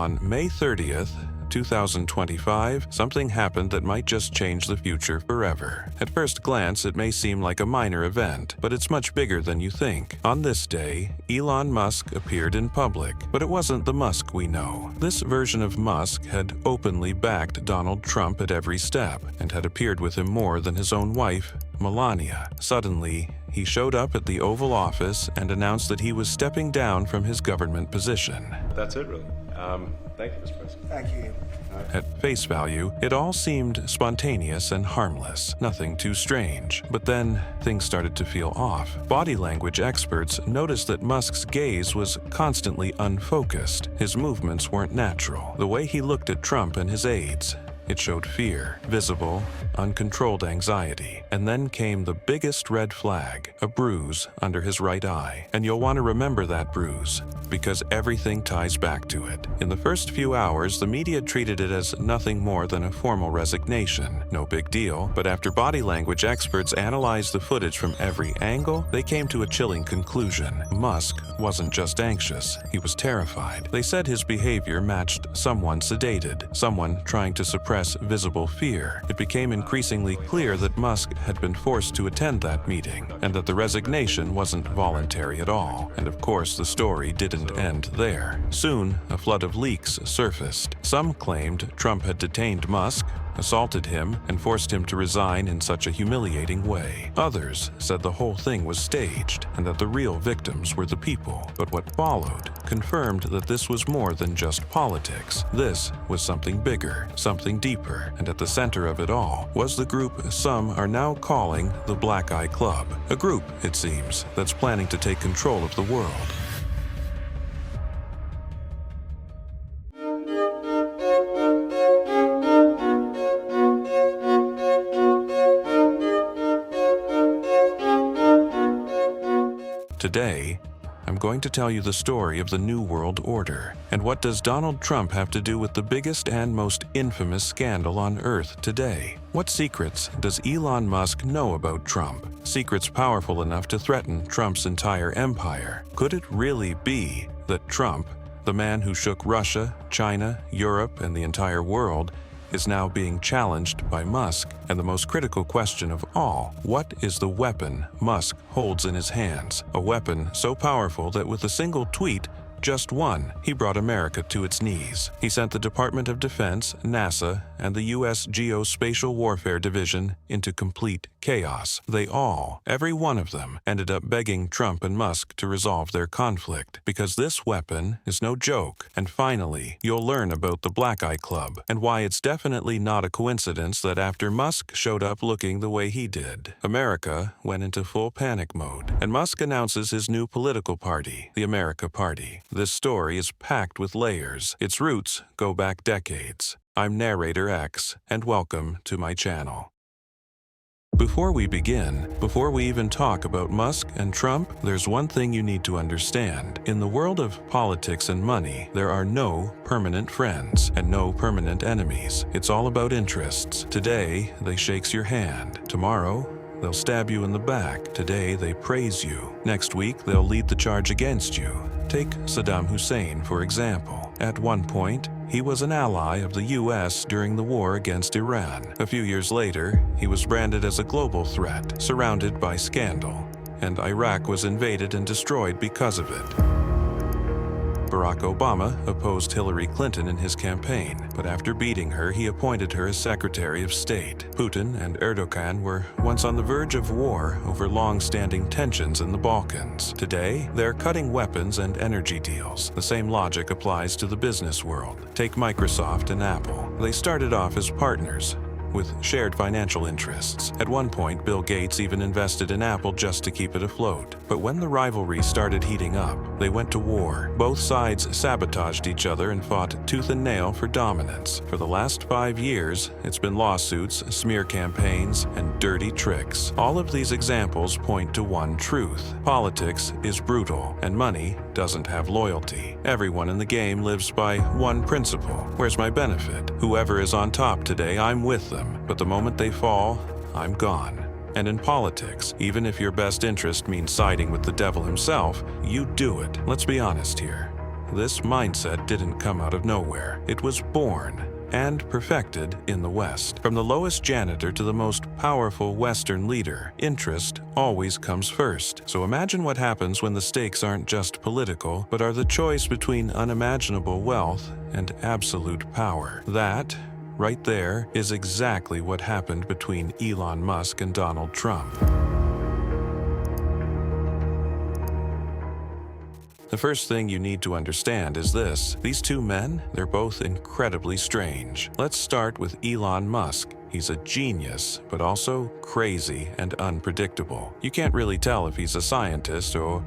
On May 30th, 2025, something happened that might just change the future forever. At first glance, it may seem like a minor event, but it's much bigger than you think. On this day, Elon Musk appeared in public, but it wasn't the Musk we know. This version of Musk had openly backed Donald Trump at every step and had appeared with him more than his own wife, Melania. Suddenly, he showed up at the Oval Office and announced that he was stepping down from his government position. That's it, really. Thank you, Mr. President. Thank you. At face value, it all seemed spontaneous and harmless, nothing too strange. But then, things started to feel off. Body language experts noticed that Musk's gaze was constantly unfocused. His movements weren't natural. The way he looked at Trump and his aides, it showed fear, visible, uncontrolled anxiety. And then came the biggest red flag, a bruise under his right eye. And you'll want to remember that bruise, because everything ties back to it. In the first few hours, the media treated it as nothing more than a formal resignation. No big deal, but after body language experts analyzed the footage from every angle, they came to a chilling conclusion. Musk wasn't just anxious, he was terrified. They said his behavior matched someone sedated, someone trying to suppress visible fear. It became increasingly clear that Musk had been forced to attend that meeting, and that the resignation wasn't voluntary at all. And of course, the story didn't end there. Soon, a flood of leaks surfaced. Some claimed Trump had detained Musk, assaulted him, and forced him to resign in such a humiliating way. Others said the whole thing was staged, and that the real victims were the people. But what followed confirmed that this was more than just politics. This was something bigger, something deeper, and at the center of it all was the group some are now calling the Black Eye Club. A group, it seems, that's planning to take control of the world. Today, I'm going to tell you the story of the New World Order. And what does Donald Trump have to do with the biggest and most infamous scandal on Earth today? What secrets does Elon Musk know about Trump? Secrets powerful enough to threaten Trump's entire empire. Could it really be that Trump, the man who shook Russia, China, Europe, and the entire world, is now being challenged by Musk? And the most critical question of all, what is the weapon Musk holds in his hands? A weapon so powerful that with a single tweet, just one, he brought America to its knees. He sent the Department of Defense, NASA, and the U.S. Geospatial Warfare Division into complete chaos. They all, every one of them, ended up begging Trump and Musk to resolve their conflict, because this weapon is no joke. And finally, you'll learn about the Black Eye Club, and why it's definitely not a coincidence that after Musk showed up looking the way he did, America went into full panic mode. And Musk announces his new political party, the America Party. This story is packed with layers. Its roots go back decades. I'm Narrator X, and welcome to my channel. Before we begin, before we even talk about Musk and Trump, there's one thing you need to understand. In the world of politics and money, there are no permanent friends and no permanent enemies. It's all about interests. Today, they shakes your hand. Tomorrow, they'll stab you in the back. Today, they praise you. Next week, they'll lead the charge against you. Take Saddam Hussein, for example. At one point, he was an ally of the U.S. during the war against Iran. A few years later, he was branded as a global threat, surrounded by scandal, and Iraq was invaded and destroyed because of it. Barack Obama opposed Hillary Clinton in his campaign, but after beating her, he appointed her as Secretary of State. Putin and Erdogan were once on the verge of war over long-standing tensions in the Balkans. Today, they're cutting weapons and energy deals. The same logic applies to the business world. Take Microsoft and Apple. They started off as partners, with shared financial interests. At one point, Bill Gates even invested in Apple just to keep it afloat. But when the rivalry started heating up, they went to war. Both sides sabotaged each other and fought tooth and nail for dominance. For the last 5 years, it's been lawsuits, smear campaigns, and dirty tricks. All of these examples point to one truth. Politics is brutal, and money doesn't have loyalty. Everyone in the game lives by one principle. Where's my benefit? Whoever is on top today, I'm with them. But the moment they fall, I'm gone. And in politics, even if your best interest means siding with the devil himself, you do it. Let's be honest here. This mindset didn't come out of nowhere. It was born and perfected in the West. From the lowest janitor to the most powerful Western leader, interest always comes first. So imagine what happens when the stakes aren't just political, but are the choice between unimaginable wealth and absolute power. That, right there, is exactly what happened between Elon Musk and Donald Trump. The first thing you need to understand is this. These two men, they're both incredibly strange. Let's start with Elon Musk. He's a genius, but also crazy and unpredictable. You can't really tell if he's a scientist or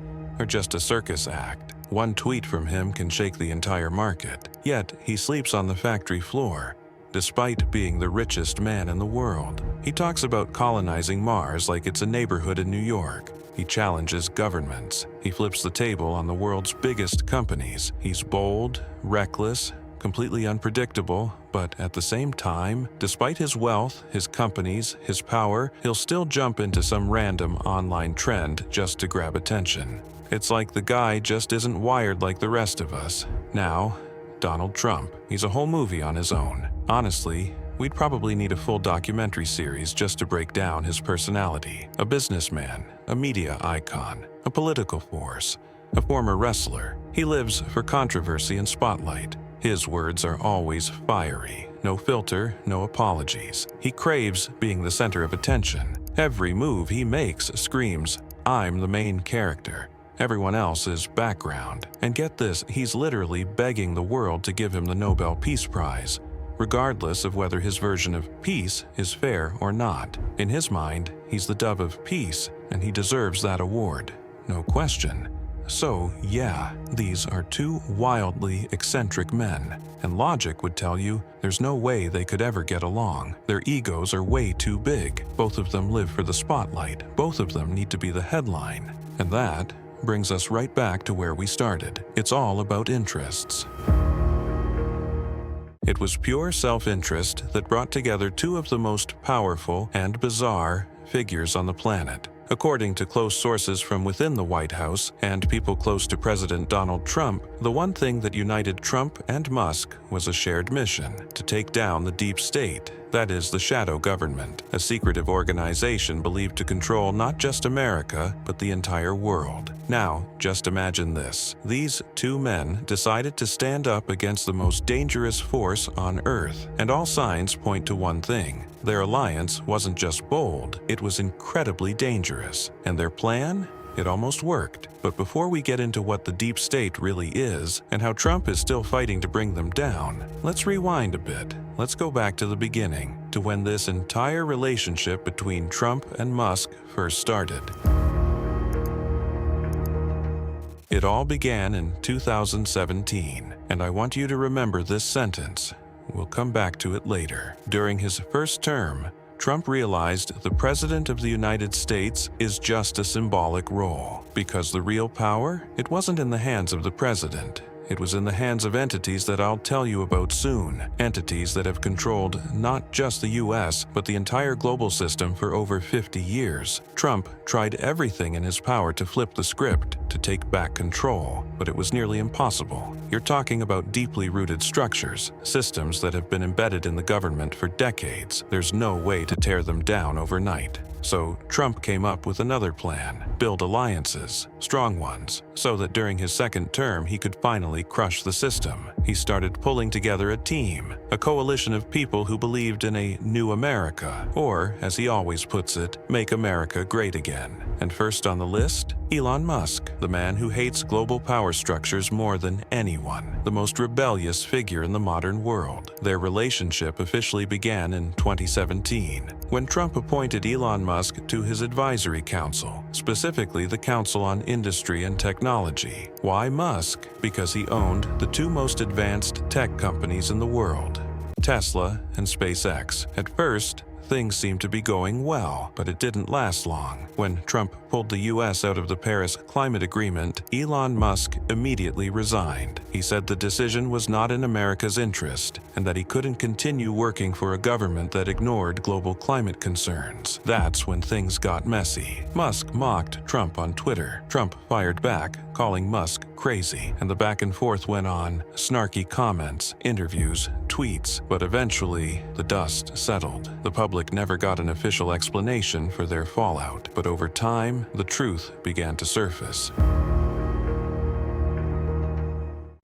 just a circus act. One tweet from him can shake the entire market. Yet, he sleeps on the factory floor, despite being the richest man in the world. He talks about colonizing Mars like it's a neighborhood in New York. He challenges governments. He flips the table on the world's biggest companies. He's bold, reckless, completely unpredictable, but at the same time, despite his wealth, his companies, his power, he'll still jump into some random online trend just to grab attention. It's like the guy just isn't wired like the rest of us. Now, Donald Trump. He's a whole movie on his own. Honestly, we'd probably need a full documentary series just to break down his personality. A businessman, a media icon, a political force, a former wrestler. He lives for controversy and spotlight. His words are always fiery. No filter, no apologies. He craves being the center of attention. Every move he makes screams, "I'm the main character." Everyone else is background. And get this, he's literally begging the world to give him the Nobel Peace Prize, regardless of whether his version of peace is fair or not. In his mind, he's the dove of peace, and he deserves that award. No question. So, yeah, these are two wildly eccentric men, and logic would tell you there's no way they could ever get along. Their egos are way too big. Both of them live for the spotlight. Both of them need to be the headline. And that brings us right back to where we started. It's all about interests. It was pure self-interest that brought together two of the most powerful and bizarre figures on the planet. According to close sources from within the White House and people close to President Donald Trump, the one thing that united Trump and Musk was a shared mission: to take down the deep state, that is, the shadow government, a secretive organization believed to control not just America, but the entire world. Now, just imagine this. These two men decided to stand up against the most dangerous force on Earth, and all signs point to one thing. Their alliance wasn't just bold, it was incredibly dangerous. And their plan? It almost worked. But before we get into what the deep state really is, and how Trump is still fighting to bring them down, let's rewind a bit. Let's go back to the beginning, to when this entire relationship between Trump and Musk first started. It all began in 2017, and I want you to remember this sentence. We'll come back to it later. During his first term, Trump realized the President of the United States is just a symbolic role, because the real power, it wasn't in the hands of the President. It was in the hands of entities that I'll tell you about soon. Entities that have controlled not just the US, but the entire global system for over 50 years. Trump tried everything in his power to flip the script, to take back control, but it was nearly impossible. You're talking about deeply rooted structures, systems that have been embedded in the government for decades. There's no way to tear them down overnight. So Trump came up with another plan: build alliances, strong ones, so that during his second term he could finally crush the system. He started pulling together a team, a coalition of people who believed in a new America, or, as he always puts it, make America great again. And first on the list, Elon Musk, the man who hates global power structures more than anyone, the most rebellious figure in the modern world. Their relationship officially began in 2017, when Trump appointed Elon Musk to his advisory council, specifically the Council on Industry and Technology. Why Musk? Because he owned the two most advanced tech companies in the world, Tesla and SpaceX. At first, things seemed to be going well, but it didn't last long. When Trump pulled the US out of the Paris Climate Agreement, Elon Musk immediately resigned. He said the decision was not in America's interest. and that he couldn't continue working for a government that ignored global climate concerns. That's when things got messy. Musk mocked Trump on Twitter. Trump fired back, calling Musk crazy, and the back and forth went on, snarky comments, interviews, tweets, but eventually the dust settled. The public never got an official explanation for their fallout, but over time, the truth began to surface.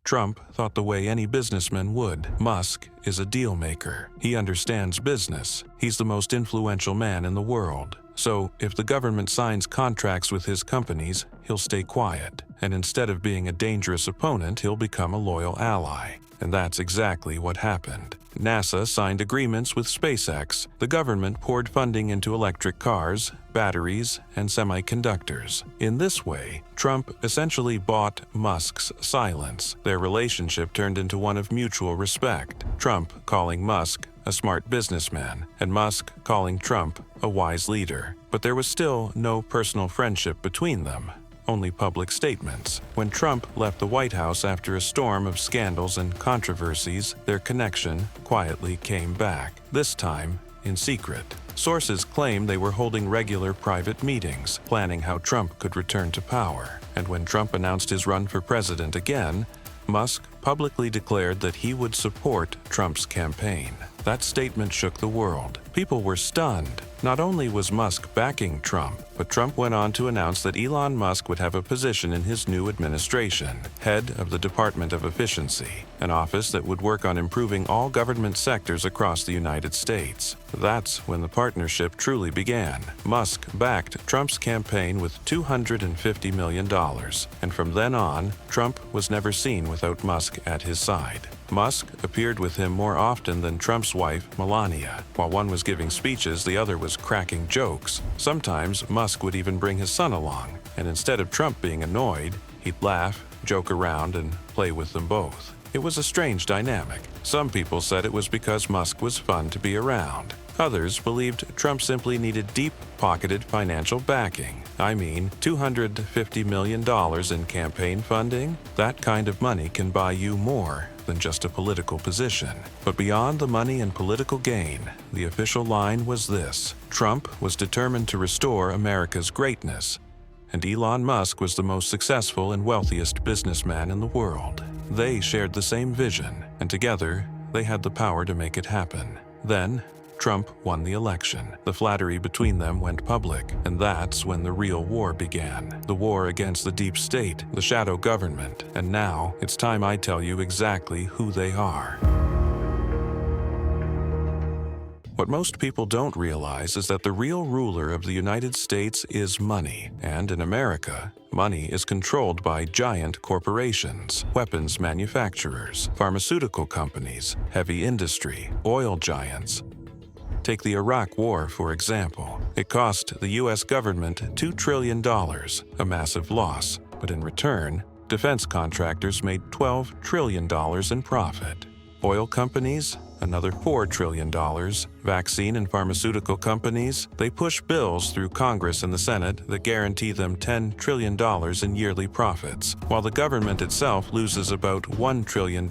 Trump thought the way any businessman would. Musk is a deal maker. He understands business. He's the most influential man in the world. So, if the government signs contracts with his companies, he'll stay quiet. And instead of being a dangerous opponent, he'll become a loyal ally. And that's exactly what happened. NASA signed agreements with SpaceX. The government poured funding into electric cars, batteries, and semiconductors. In this way, Trump essentially bought Musk's silence. Their relationship turned into one of mutual respect. Trump calling Musk a smart businessman, and Musk calling Trump a wise leader. But there was still no personal friendship between them. Only public statements. When Trump left the White House after a storm of scandals and controversies, their connection quietly came back, this time in secret. Sources claim they were holding regular private meetings, planning how Trump could return to power. And when Trump announced his run for president again, Musk publicly declared that he would support Trump's campaign. That statement shook the world. People were stunned. Not only was Musk backing Trump, but Trump went on to announce that Elon Musk would have a position in his new administration, head of the Department of Efficiency, an office that would work on improving all government sectors across the United States. That's when the partnership truly began. Musk backed Trump's campaign with $250 million, and from then on, Trump was never seen without Musk at his side. Musk appeared with him more often than Trump's wife, Melania. While one was giving speeches, the other was cracking jokes. Sometimes Musk would even bring his son along, and instead of Trump being annoyed, he'd laugh, joke around, and play with them both. It was a strange dynamic. Some people said it was because Musk was fun to be around. Others believed Trump simply needed deep-pocketed financial backing. I mean, $250 million in campaign funding? That kind of money can buy you more than just a political position. But beyond the money and political gain, the official line was this: Trump was determined to restore America's greatness, and Elon Musk was the most successful and wealthiest businessman in the world. They shared the same vision, and together, they had the power to make it happen. Then, Trump won the election. The flattery between them went public, and that's when the real war began. The war against the deep state, the shadow government, and now it's time I tell you exactly who they are. What most people don't realize is that the real ruler of the United States is money, and in America, money is controlled by giant corporations, weapons manufacturers, pharmaceutical companies, heavy industry, oil giants. Take the Iraq War, for example. It cost the U.S. government $2 trillion, a massive loss, but in return, defense contractors made $12 trillion in profit. Oil companies, another $4 trillion. Vaccine and pharmaceutical companies, they push bills through Congress and the Senate that guarantee them $10 trillion in yearly profits, while the government itself loses about $1 trillion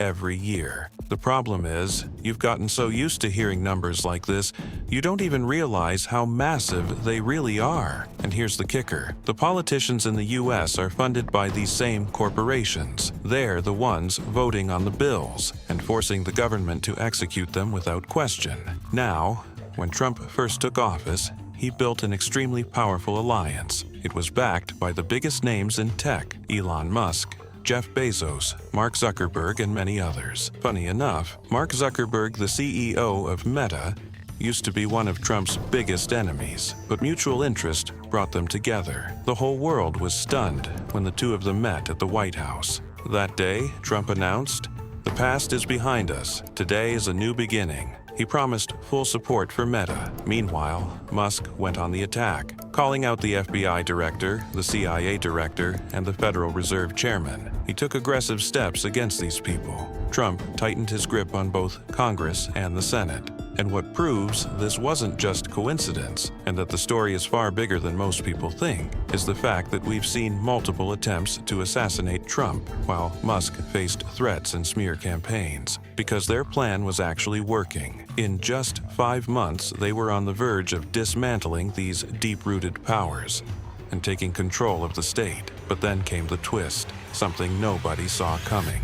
every year. The problem is, you've gotten so used to hearing numbers like this, you don't even realize how massive they really are. And here's the kicker. The politicians in the U.S. are funded by these same corporations. They're the ones voting on the bills and forcing the government to execute them without question. Now, when Trump first took office, he built an extremely powerful alliance. It was backed by the biggest names in tech: Elon Musk, Jeff Bezos, Mark Zuckerberg, and many others. Funny enough, Mark Zuckerberg, the CEO of Meta, used to be one of Trump's biggest enemies, but mutual interest brought them together. The whole world was stunned when the two of them met at the White House. That day, Trump announced, "The past is behind us. Today is a new beginning." He promised full support for Meta. Meanwhile, Musk went on the attack, calling out the FBI director, the CIA director, and the Federal Reserve chairman. He took aggressive steps against these people. Trump tightened his grip on both Congress and the Senate. And what proves this wasn't just coincidence, and that the story is far bigger than most people think, is the fact that we've seen multiple attempts to assassinate Trump, while Musk faced threats and smear campaigns, because their plan was actually working. In just 5 months, they were on the verge of dismantling these deep-rooted powers and taking control of the state. But then came the twist, something nobody saw coming.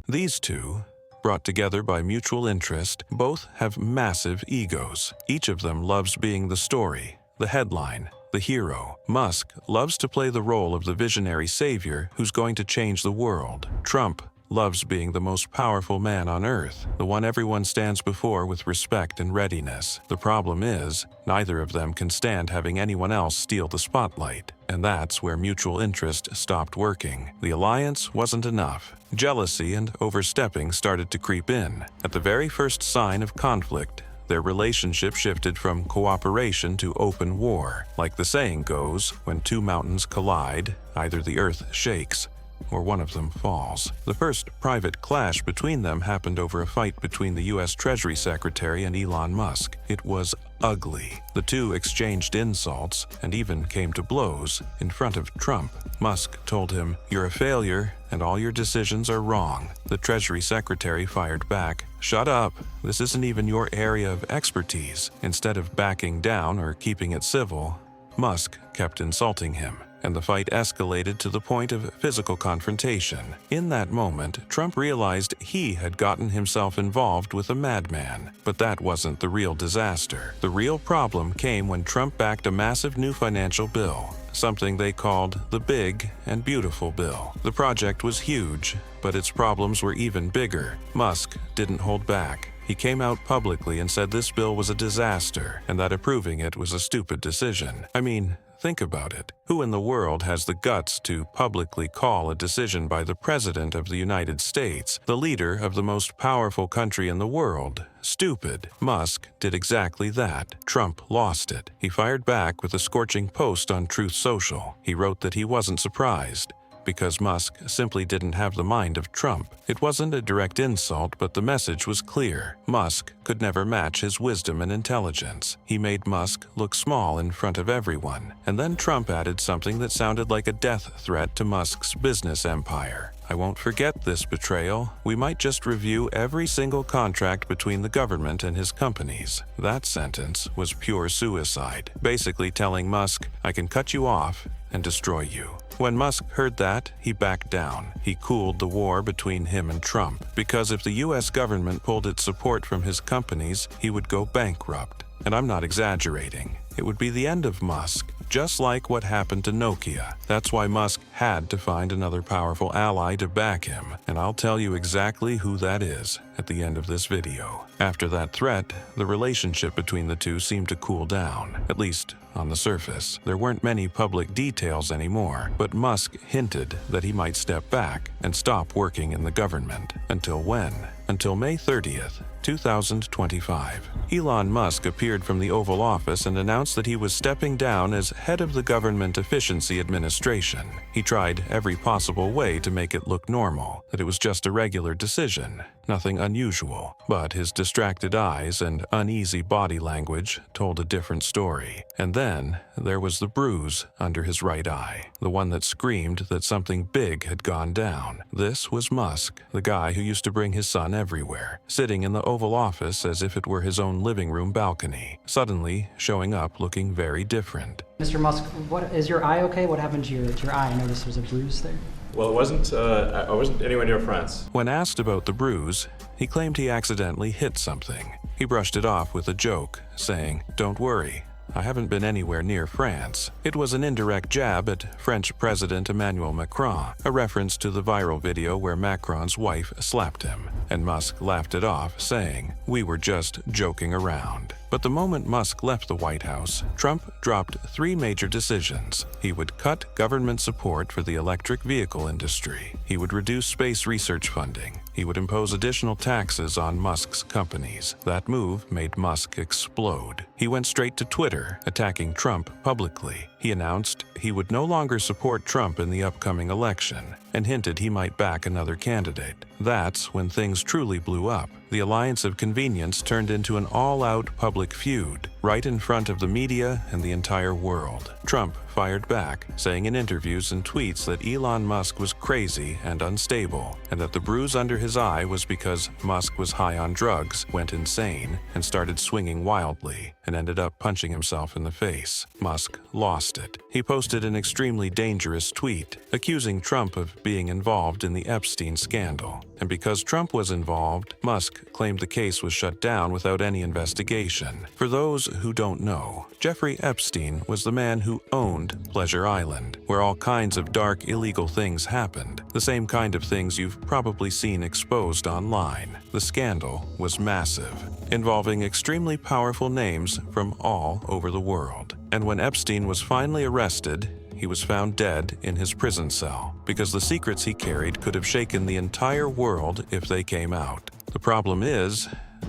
These two, brought together by mutual interest, both have massive egos. Each of them loves being the story, the headline, the hero. Musk loves to play the role of the visionary savior who's going to change the world. Trump loves being the most powerful man on earth, the one everyone stands before with respect and readiness. The problem is, neither of them can stand having anyone else steal the spotlight, and that's where mutual interest stopped working. The alliance wasn't enough. Jealousy and overstepping started to creep in. At the very first sign of conflict, their relationship shifted from cooperation to open war. Like the saying goes, when two mountains collide, either the earth shakes or one of them falls. The first private clash between them happened over a fight between the U.S. Treasury Secretary and Elon Musk. It was ugly. The two exchanged insults and even came to blows in front of Trump. Musk told him, "You're a failure and all your decisions are wrong." The Treasury Secretary fired back, "Shut up. This isn't even your area of expertise." Instead of backing down or keeping it civil, Musk kept insulting him, and the fight escalated to the point of physical confrontation. In that moment, Trump realized he had gotten himself involved with a madman. But that wasn't the real disaster. The real problem came when Trump backed a massive new financial bill, something they called the Big and Beautiful Bill. The project was huge, but its problems were even bigger. Musk didn't hold back. He came out publicly and said this bill was a disaster and that approving it was a stupid decision. I mean, think about it. Who in the world has the guts to publicly call a decision by the President of the United States, the leader of the most powerful country in the world, stupid? Musk did exactly that. Trump lost it. He fired back with a scorching post on Truth Social. He wrote that he wasn't surprised, because Musk simply didn't have the mind of Trump. It wasn't a direct insult, but the message was clear. Musk could never match his wisdom and intelligence. He made Musk look small in front of everyone. And then Trump added something that sounded like a death threat to Musk's business empire. "I won't forget this betrayal. We might just review every single contract between the government and his companies." That sentence was pure suicide, basically telling Musk, "I can cut you off and destroy you." When Musk heard that, he backed down. He cooled the war between him and Trump, because if the U.S. government pulled its support from his companies, he would go bankrupt. And I'm not exaggerating. It would be the end of Musk, just like what happened to Nokia. That's why Musk had to find another powerful ally to back him, and I'll tell you exactly who that is at the end of this video. After that threat, the relationship between the two seemed to cool down, at least on the surface. There weren't many public details anymore, but Musk hinted that he might step back and stop working in the government. Until when? Until May 30th, 2025. Elon Musk appeared from the Oval Office and announced that he was stepping down as head of the Government Efficiency Administration. He tried every possible way to make it look normal, that it was just a regular decision, nothing unusual. But his distracted eyes and uneasy body language told a different story. And then there was the bruise under his right eye, the one that screamed that something big had gone down. This was Musk, the guy who used to bring his son everywhere, sitting in the Oval Office as if it were his own living room balcony, suddenly showing up looking very different. Mr. Musk, is your eye okay? What happened to your eye? I noticed there was a bruise there. Well, it wasn't. I wasn't anywhere near France. When asked about the bruise, he claimed he accidentally hit something. He brushed it off with a joke, saying, "Don't worry, I haven't been anywhere near France." It was an indirect jab at French President Emmanuel Macron, a reference to the viral video where Macron's wife slapped him, and Musk laughed it off, saying, "We were just joking around." But the moment Musk left the White House, Trump dropped 3 major decisions. He would cut government support for the electric vehicle industry. He would reduce space research funding. He would impose additional taxes on Musk's companies. That move made Musk explode. He went straight to Twitter, attacking Trump publicly. He announced he would no longer support Trump in the upcoming election and hinted he might back another candidate. That's when things truly blew up. The alliance of convenience turned into an all-out public feud, right in front of the media and the entire world. Trump fired back, saying in interviews and tweets that Elon Musk was crazy and unstable, and that the bruise under his eye was because Musk was high on drugs, went insane, and started swinging wildly, and ended up punching himself in the face. Musk lost it. He posted an extremely dangerous tweet, accusing Trump of being involved in the Epstein scandal. And because Trump was involved, Musk claimed the case was shut down without any investigation. For those who don't know, Jeffrey Epstein was the man who owned Pleasure Island, where all kinds of dark, illegal things happened. The same kind of things you've probably seen exposed online. The scandal was massive, involving extremely powerful names from all over the world. And when Epstein was finally arrested, he was found dead in his prison cell because the secrets he carried could have shaken the entire world if they came out. The problem is,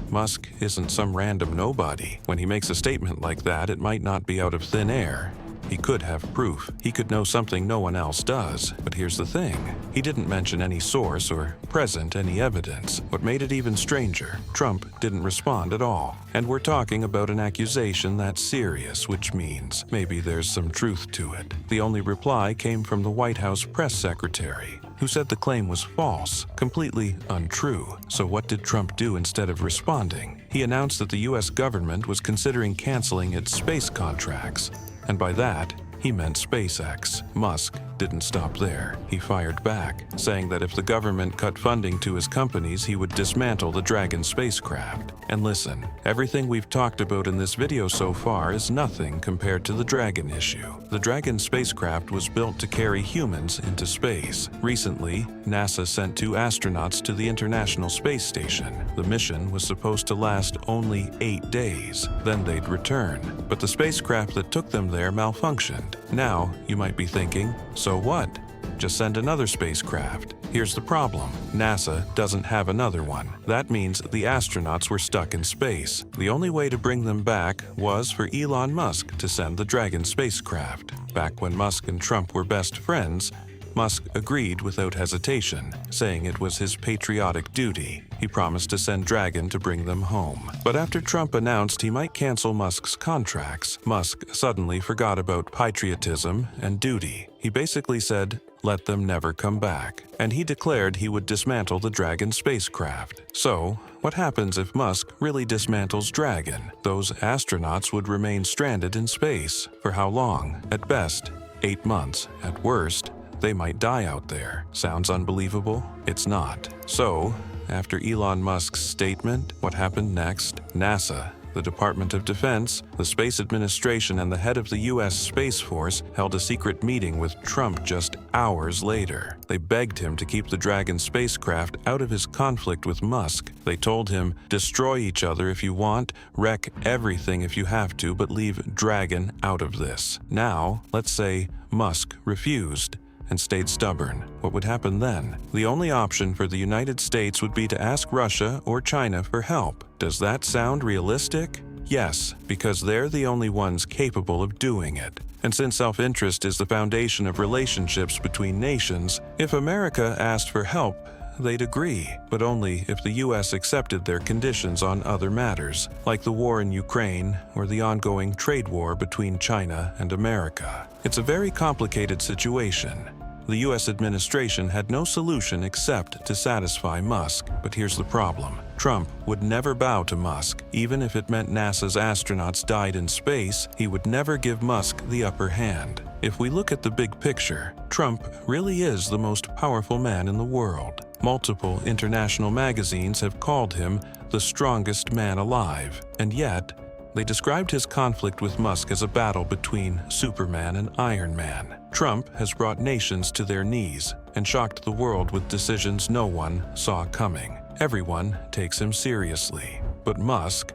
Musk isn't some random nobody. When he makes a statement like that, it might not be out of thin air. He could have proof. He could know something no one else does. But here's the thing. He didn't mention any source or present any evidence. What made it even stranger, Trump didn't respond at all. And we're talking about an accusation that's serious, which means maybe there's some truth to it. The only reply came from the White House press secretary, who said the claim was false, completely untrue. So what did Trump do instead of responding? He announced that the US government was considering canceling its space contracts. And by that, he meant SpaceX. Musk didn't stop there. He fired back, saying that if the government cut funding to his companies, he would dismantle the Dragon spacecraft. And listen, everything we've talked about in this video so far is nothing compared to the Dragon issue. The Dragon spacecraft was built to carry humans into space. Recently, NASA sent 2 astronauts to the International Space Station. The mission was supposed to last only 8 days. Then they'd return. But the spacecraft that took them there malfunctioned. Now, you might be thinking, so what? Just send another spacecraft. Here's the problem. NASA doesn't have another one. That means the astronauts were stuck in space. The only way to bring them back was for Elon Musk to send the Dragon spacecraft. Back when Musk and Trump were best friends, Musk agreed without hesitation, saying it was his patriotic duty. He promised to send Dragon to bring them home. But after Trump announced he might cancel Musk's contracts, Musk suddenly forgot about patriotism and duty. He basically said, let them never come back. And he declared he would dismantle the Dragon spacecraft. So, what happens if Musk really dismantles Dragon? Those astronauts would remain stranded in space. For how long? At best, 8 months. At worst, they might die out there. Sounds unbelievable? It's not. So, after Elon Musk's statement, what happened next? NASA, the Department of Defense, the Space Administration, and the head of the US Space Force held a secret meeting with Trump just hours later. They begged him to keep the Dragon spacecraft out of his conflict with Musk. They told him, destroy each other if you want, wreck everything if you have to, but leave Dragon out of this. Now, let's say Musk refused and stayed stubborn. What would happen then? The only option for the United States would be to ask Russia or China for help. Does that sound realistic? Yes, because they're the only ones capable of doing it. And since self-interest is the foundation of relationships between nations, if America asked for help, they'd agree, but only if the US accepted their conditions on other matters, like the war in Ukraine or the ongoing trade war between China and America. It's a very complicated situation. The US administration had no solution except to satisfy Musk. But here's the problem. Trump would never bow to Musk. Even if it meant NASA's astronauts died in space, he would never give Musk the upper hand. If we look at the big picture, Trump really is the most powerful man in the world. Multiple international magazines have called him the strongest man alive, and yet, they described his conflict with Musk as a battle between Superman and Iron Man. Trump has brought nations to their knees and shocked the world with decisions no one saw coming. Everyone takes him seriously. But Musk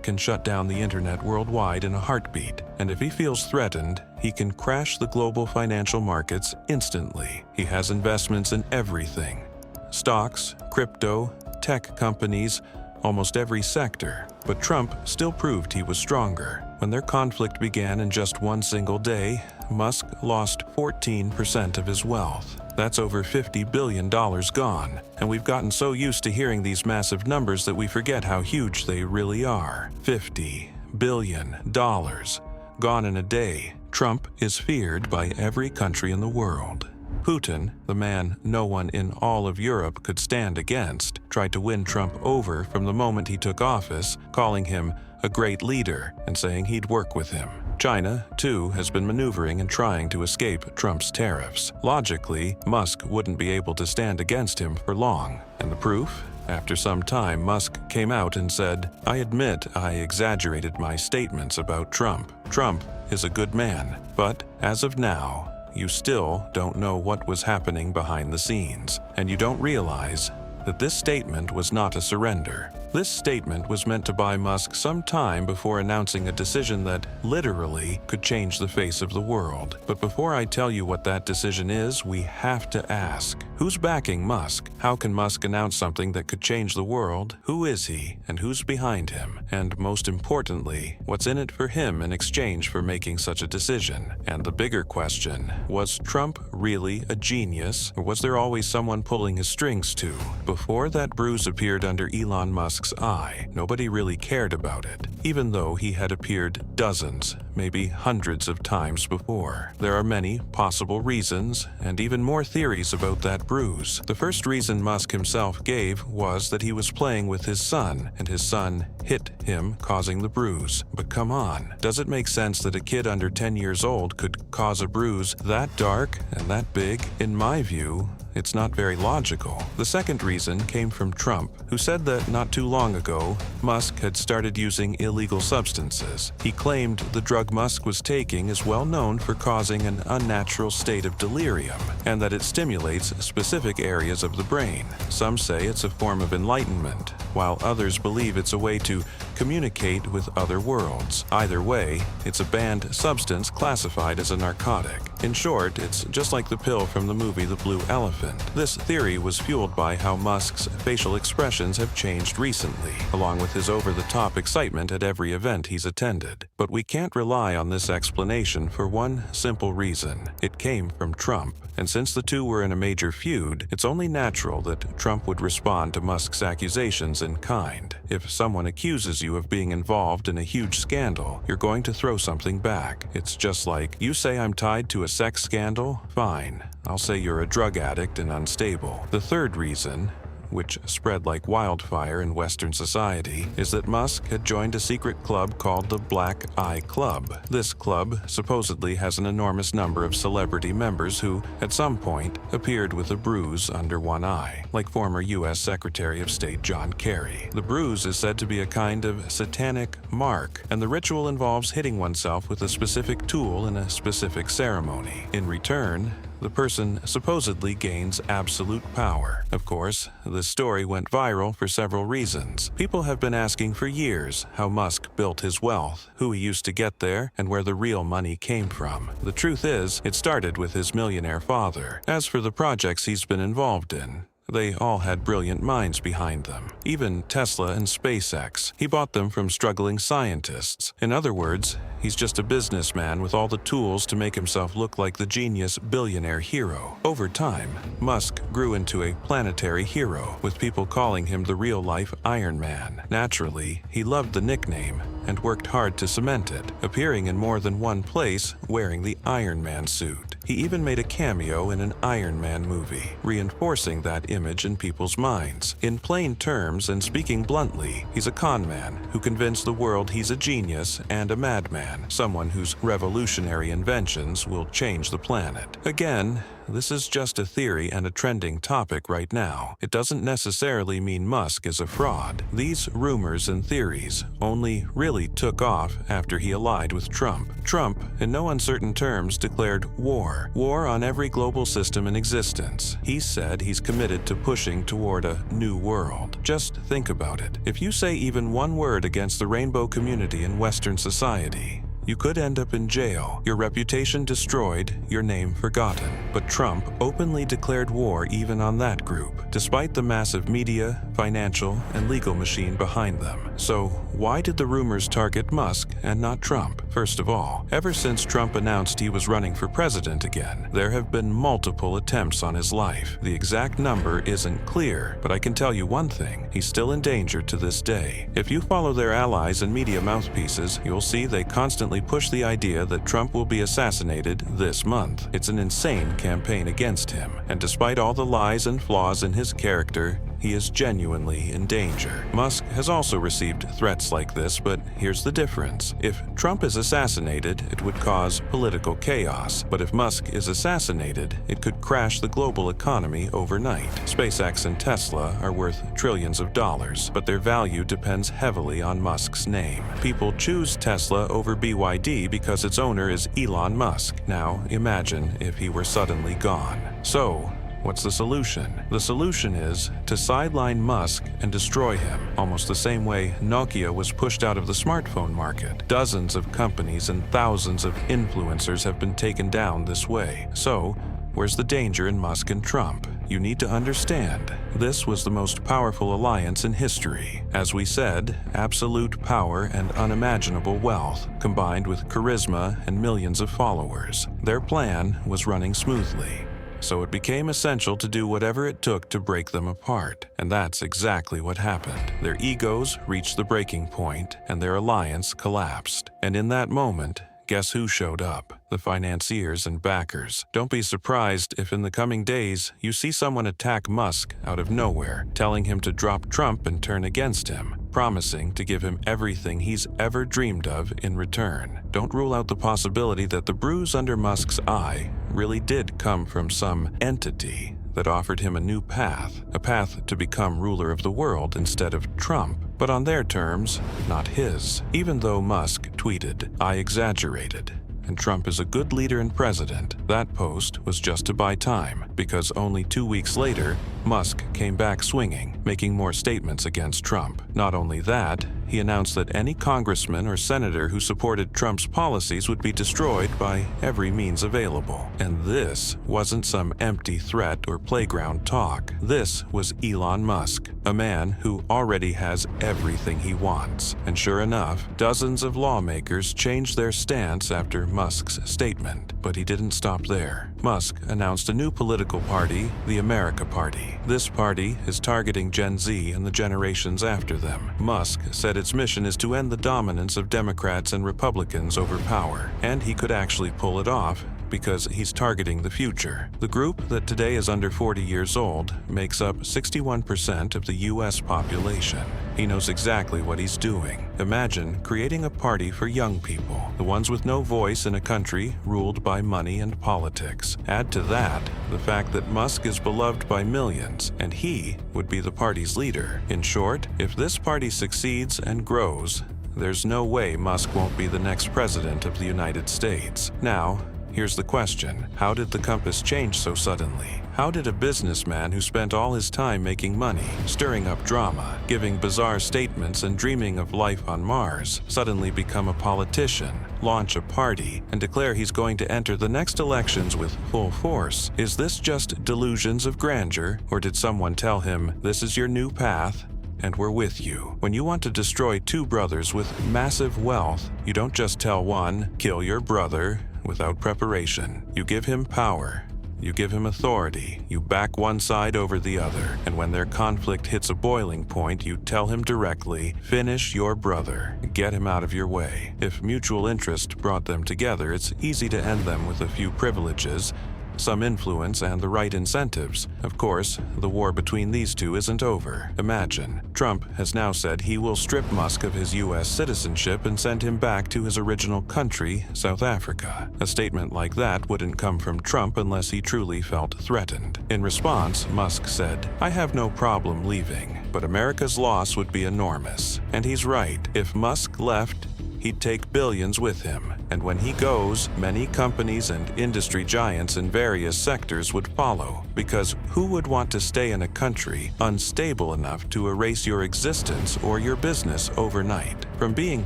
can shut down the internet worldwide in a heartbeat, and if he feels threatened, he can crash the global financial markets instantly. He has investments in everything. Stocks, crypto, tech companies, almost every sector. But Trump still proved he was stronger. When their conflict began in just one single day, Musk lost 14% of his wealth. That's over $50 billion gone, and we've gotten so used to hearing these massive numbers that we forget how huge they really are. $50 billion gone in a day. Trump is feared by every country in the world. Putin, the man no one in all of Europe could stand against, tried to win Trump over from the moment he took office, calling him a great leader and saying he'd work with him. China, too, has been maneuvering and trying to escape Trump's tariffs. Logically, Musk wouldn't be able to stand against him for long. And the proof? After some time, Musk came out and said, "I admit I exaggerated my statements about Trump. Trump is a good man, but as of now, you still don't know what was happening behind the scenes, and you don't realize that this statement was not a surrender." This statement was meant to buy Musk some time before announcing a decision that literally could change the face of the world. But before I tell you what that decision is, we have to ask, who's backing Musk? How can Musk announce something that could change the world? Who is he, and who's behind him? And most importantly, what's in it for him in exchange for making such a decision? And the bigger question, was Trump really a genius, or was there always someone pulling his strings too? Before that bruise appeared under Elon Musk's eye, nobody really cared about it, even though he had appeared dozens, maybe hundreds of times before. There are many possible reasons, and even more theories about that bruise. The first reason Musk himself gave was that he was playing with his son, and his son hit him, causing the bruise. But come on, does it make sense that a kid under 10 years old could cause a bruise that dark and that big? In my view, it's not very logical. The second reason came from Trump, who said that not too long ago, Musk had started using illegal substances. He claimed the drug Musk was taking is well known for causing an unnatural state of delirium, and that it stimulates specific areas of the brain. Some say it's a form of enlightenment, while others believe it's a way to communicate with other worlds. Either way, it's a banned substance classified as a narcotic. In short, it's just like the pill from the movie The Blue Elephant. This theory was fueled by how Musk's facial expressions have changed recently, along with his over-the-top excitement at every event he's attended. But we can't rely on this explanation for one simple reason. It came from Trump. And since the two were in a major feud, it's only natural that Trump would respond to Musk's accusations in kind. If someone accuses you of being involved in a huge scandal, you're going to throw something back. It's just like, you say I'm tied to a sex scandal? Fine. I'll say you're a drug addict and unstable. The third reason, which spread like wildfire in Western society, is that Musk had joined a secret club called the Black Eye Club. This club supposedly has an enormous number of celebrity members who, at some point, appeared with a bruise under one eye, like former U.S. Secretary of State John Kerry. The bruise is said to be a kind of satanic mark, and the ritual involves hitting oneself with a specific tool in a specific ceremony. In return, the person supposedly gains absolute power. Of course, this story went viral for several reasons. People have been asking for years how Musk built his wealth, who he used to get there, and where the real money came from. The truth is, it started with his millionaire father. As for the projects he's been involved in, they all had brilliant minds behind them. Even Tesla and SpaceX. He bought them from struggling scientists. In other words, he's just a businessman with all the tools to make himself look like the genius billionaire hero. Over time, Musk grew into a planetary hero, with people calling him the real-life Iron Man. Naturally, he loved the nickname and worked hard to cement it, appearing in more than one place wearing the Iron Man suit. He even made a cameo in an Iron Man movie, reinforcing that image in people's minds. In plain terms and speaking bluntly, he's a con man who convinced the world he's a genius and a madman, someone whose revolutionary inventions will change the planet. Again, this is just a theory and a trending topic right now. It doesn't necessarily mean Musk is a fraud. These rumors and theories only really took off after he allied with Trump. Trump, in no uncertain terms, declared war on every global system in existence. He said he's committed to pushing toward a new world. Just think about it. If you say even one word against the rainbow community in Western society, you could end up in jail, your reputation destroyed, your name forgotten. But Trump openly declared war even on that group. Despite the massive media, financial, and legal machine behind them. So, why did the rumors target Musk and not Trump? First of all, ever since Trump announced he was running for president again, there have been multiple attempts on his life. The exact number isn't clear, but I can tell you one thing: he's still in danger to this day. If you follow their allies and media mouthpieces, you'll see they constantly push the idea that Trump will be assassinated this month. It's an insane campaign against him, and despite all the lies and flaws in his character, he is genuinely in danger. Musk has also received threats like this, but here's the difference. If Trump is assassinated, it would cause political chaos. But if Musk is assassinated, it could crash the global economy overnight. SpaceX and Tesla are worth trillions of dollars, but their value depends heavily on Musk's name. People choose Tesla over BYD because its owner is Elon Musk. Now, imagine if he were suddenly gone. So, what's the solution? The solution is to sideline Musk and destroy him, almost the same way Nokia was pushed out of the smartphone market. Dozens of companies and thousands of influencers have been taken down this way. So, where's the danger in Musk and Trump? You need to understand, this was the most powerful alliance in history. As we said, absolute power and unimaginable wealth, combined with charisma and millions of followers. Their plan was running smoothly. So it became essential to do whatever it took to break them apart. And that's exactly what happened. Their egos reached the breaking point, and their alliance collapsed. And in that moment, guess who showed up? The financiers and backers. Don't be surprised if in the coming days you see someone attack Musk out of nowhere, telling him to drop Trump and turn against him, promising to give him everything he's ever dreamed of in return. Don't rule out the possibility that the bruise under Musk's eye really did come from some entity that offered him a new path, a path to become ruler of the world instead of Trump, but on their terms, not his. Even though Musk tweeted, "I exaggerated," and Trump is a good leader and president, that post was just to buy time, because only 2 weeks later, Musk came back swinging, making more statements against Trump. Not only that, he announced that any congressman or senator who supported Trump's policies would be destroyed by every means available. And this wasn't some empty threat or playground talk. This was Elon Musk, a man who already has everything he wants. And sure enough, dozens of lawmakers changed their stance after Musk's statement. But he didn't stop there. Musk announced a new political party, the America Party. This party is targeting Gen Z and the generations after them. Musk said its mission is to end the dominance of Democrats and Republicans over power, and he could actually pull it off because he's targeting the future. The group that today is under 40 years old makes up 61% of the US population. He knows exactly what he's doing. Imagine creating a party for young people, the ones with no voice in a country ruled by money and politics. Add to that the fact that Musk is beloved by millions, and he would be the party's leader. In short, if this party succeeds and grows, there's no way Musk won't be the next president of the United States. Now, here's the question: how did the compass change so suddenly? How did a businessman who spent all his time making money, stirring up drama, giving bizarre statements and dreaming of life on Mars, suddenly become a politician, launch a party, and declare he's going to enter the next elections with full force? Is this just delusions of grandeur, or did someone tell him, "This is your new path, and we're with you"? When you want to destroy two brothers with massive wealth, you don't just tell one, "Kill your brother," without preparation. You give him power. You give him authority. You back one side over the other. And when their conflict hits a boiling point, you tell him directly, "Finish your brother. Get him out of your way." If mutual interest brought them together, it's easy to end them with a few privileges, some influence, and the right incentives. Of course, the war between these two isn't over. Imagine, Trump has now said he will strip Musk of his US citizenship and send him back to his original country, South Africa. A statement like that wouldn't come from Trump unless he truly felt threatened. In response, Musk said, "I have no problem leaving, but America's loss would be enormous." And he's right. If Musk left, he'd take billions with him. And when he goes, many companies and industry giants in various sectors would follow. Because who would want to stay in a country unstable enough to erase your existence or your business overnight? From being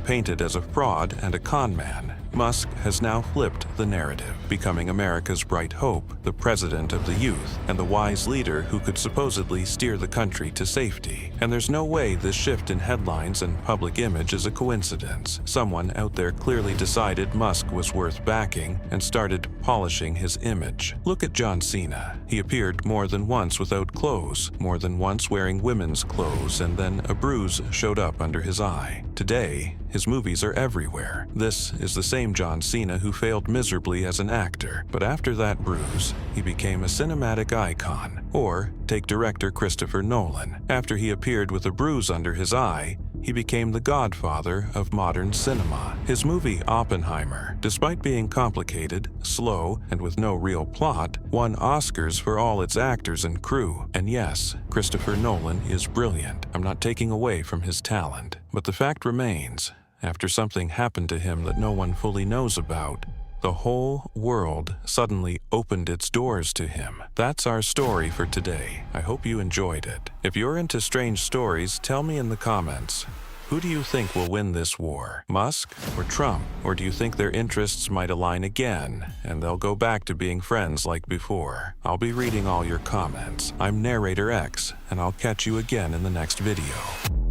painted as a fraud and a con man, Musk has now flipped the narrative, becoming America's bright hope, the president of the youth, and the wise leader who could supposedly steer the country to safety. And there's no way this shift in headlines and public image is a coincidence. Someone out there clearly decided Musk was worth backing and started polishing his image. Look at John Cena. He appeared more than once without clothes, more than once wearing women's clothes, and then a bruise showed up under his eye. Today, his movies are everywhere. This is the same John Cena who failed miserably as an actor, but after that bruise, he became a cinematic icon. Or take director Christopher Nolan. After he appeared with a bruise under his eye, he became the godfather of modern cinema. His movie Oppenheimer, despite being complicated, slow, and with no real plot, won Oscars for all its actors and crew. And yes, Christopher Nolan is brilliant. I'm not taking away from his talent. But the fact remains, after something happened to him that no one fully knows about, the whole world suddenly opened its doors to him. That's our story for today. I hope you enjoyed it. If you're into strange stories, tell me in the comments. Who do you think will win this war? Musk or Trump? Or do you think their interests might align again and they'll go back to being friends like before? I'll be reading all your comments. I'm Narrator X, and I'll catch you again in the next video.